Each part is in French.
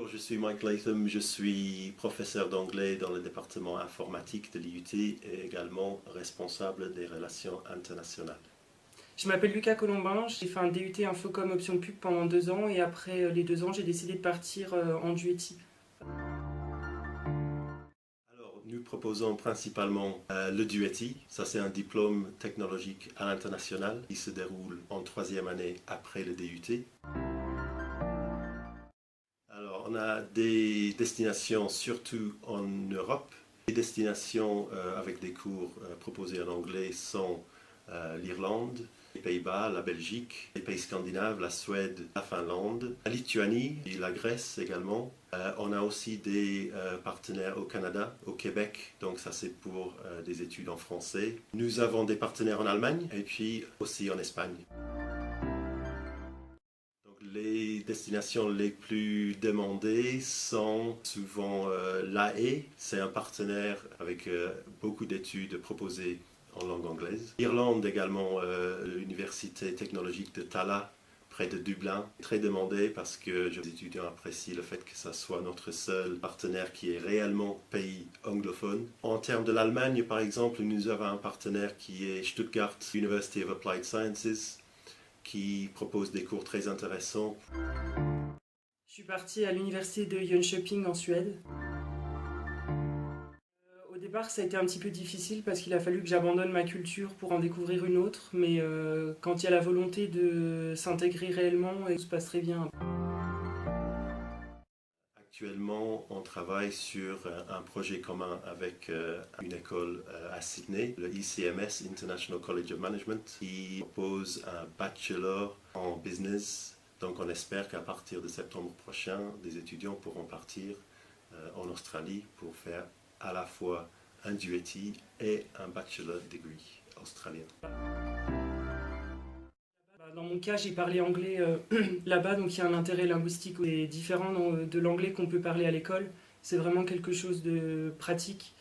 Bonjour, je suis Mike Latham, je suis professeur d'anglais dans le département informatique de l'IUT et également responsable des relations internationales. Je m'appelle Lucas Colombin, j'ai fait un DUT Infocom Option Pub pendant 2 ans et après les 2 ans j'ai décidé de partir en Duety. Alors, nous proposons principalement le DUETI, ça c'est un diplôme technologique à l'international qui se déroule en troisième année après le DUT. Alors, on a des destinations surtout en Europe. Les destinations avec des cours proposés en anglais sont l'Irlande, les Pays-Bas, la Belgique, les pays scandinaves, la Suède, la Finlande, la Lituanie et la Grèce également. On a aussi des partenaires au Canada, au Québec, donc ça c'est pour des études en français. Nous avons des partenaires en Allemagne et puis aussi en Espagne. Les destinations les plus demandées sont souvent l'AE, c'est un partenaire avec beaucoup d'études proposées en langue anglaise. L'Irlande également, l'université technologique de Tallaght, près de Dublin, très demandée parce que les étudiants apprécient le fait que ça soit notre seul partenaire qui est réellement pays anglophone. En termes de l'Allemagne, par exemple, nous avons un partenaire qui est Stuttgart University of Applied Sciences, qui propose des cours très intéressants. Je suis partie à l'université de Jönköping en Suède. Au départ ça a été un petit peu difficile parce qu'il a fallu que j'abandonne ma culture pour en découvrir une autre, mais quand il y a la volonté de s'intégrer réellement, tout se passe très bien. Actuellement, on travaille sur un projet commun avec une école à Sydney, le ICMS, International College of Management, qui propose un bachelor en business. Donc on espère qu'à partir de septembre prochain, des étudiants pourront partir en Australie pour faire à la fois un DUETI et un bachelor degree australien. Dans mon cas, j'ai parlé anglais là-bas, donc il y a un intérêt linguistique qui est différent de l'anglais qu'on peut parler à l'école. C'est vraiment quelque chose de pratique.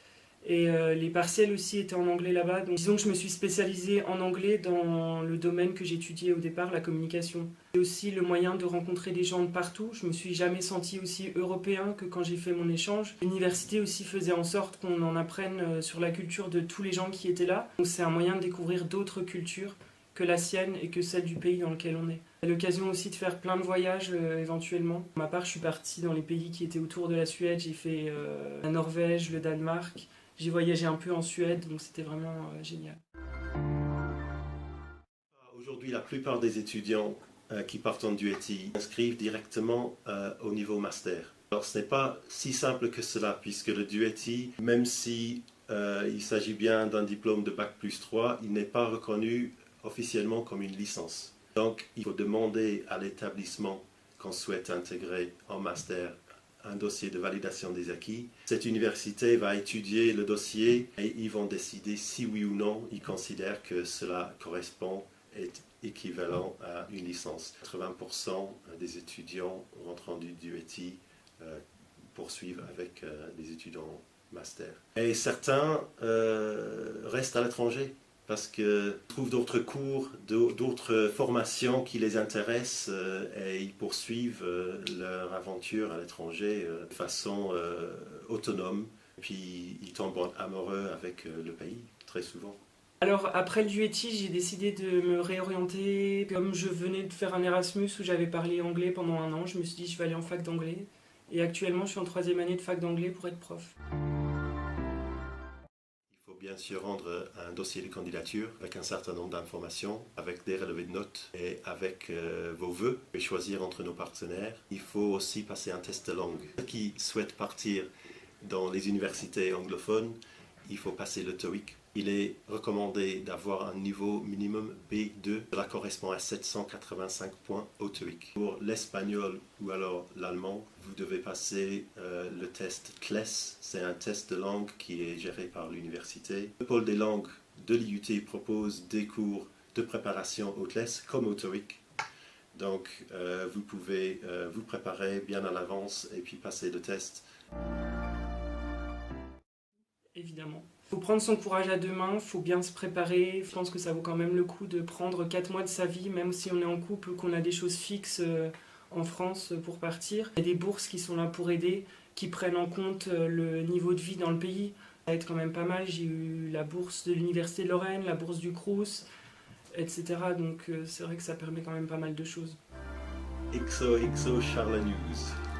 Et les partiels aussi étaient en anglais là-bas. Donc disons que je me suis spécialisée en anglais dans le domaine que j'étudiais au départ, la communication. C'est aussi le moyen de rencontrer des gens de partout. Je me suis jamais sentie aussi européen que quand j'ai fait mon échange. L'université aussi faisait en sorte qu'on en apprenne sur la culture de tous les gens qui étaient là. Donc c'est un moyen de découvrir d'autres cultures que la sienne et que celle du pays dans lequel on est. J'ai l'occasion aussi de faire plein de voyages éventuellement. Pour ma part, je suis partie dans les pays qui étaient autour de la Suède. J'ai fait la Norvège, le Danemark. J'ai voyagé un peu en Suède, donc c'était vraiment génial. Aujourd'hui, la plupart des étudiants qui partent en DUETI s'inscrivent directement au niveau master. Alors ce n'est pas si simple que cela, puisque le DUETI, même si il s'agit bien d'un diplôme de Bac+3, il n'est pas reconnu officiellement comme une licence. Donc il faut demander à l'établissement qu'on souhaite intégrer en master un dossier de validation des acquis. Cette université va étudier le dossier et ils vont décider si oui ou non ils considèrent que cela correspond, est équivalent à une licence. 80% des étudiants rentrant du DUETI poursuivent avec des étudiants master. Et certains restent à l'étranger parce qu'ils trouvent d'autres cours, d'autres formations qui les intéressent et ils poursuivent leur aventure à l'étranger de façon autonome. Puis ils tombent amoureux avec le pays, très souvent. Alors après le DUETI, j'ai décidé de me réorienter. Comme je venais de faire un Erasmus où j'avais parlé anglais pendant 1 an, je me suis dit je vais aller en fac d'anglais. Et actuellement, je suis en troisième année de fac d'anglais pour être prof. Il faut bien sûr rendre un dossier de candidature avec un certain nombre d'informations, avec des relevés de notes et avec vos vœux et choisir entre nos partenaires. Il faut aussi passer un test de langue. Ceux qui souhaitent partir dans les universités anglophones, il faut passer le TOEIC. Il est recommandé d'avoir un niveau minimum B2. Cela correspond à 785 points au TOEIC. Pour l'espagnol ou alors l'allemand, vous devez passer le test CLES. C'est un test de langue qui est géré par l'université. Le pôle des langues de l'IUT propose des cours de préparation au CLES comme au TOEIC. Donc vous pouvez vous préparer bien à l'avance et puis passer le test. Évidemment. Il faut prendre son courage à 2 mains, il faut bien se préparer. Je pense que ça vaut quand même le coup de prendre 4 mois de sa vie, même si on est en couple, qu'on a des choses fixes en France pour partir. Il y a des bourses qui sont là pour aider, qui prennent en compte le niveau de vie dans le pays. Ça aide quand même pas mal. J'ai eu la bourse de l'Université de Lorraine, la bourse du Crous, etc. Donc c'est vrai que ça permet quand même pas mal de choses. XOXO Charles News.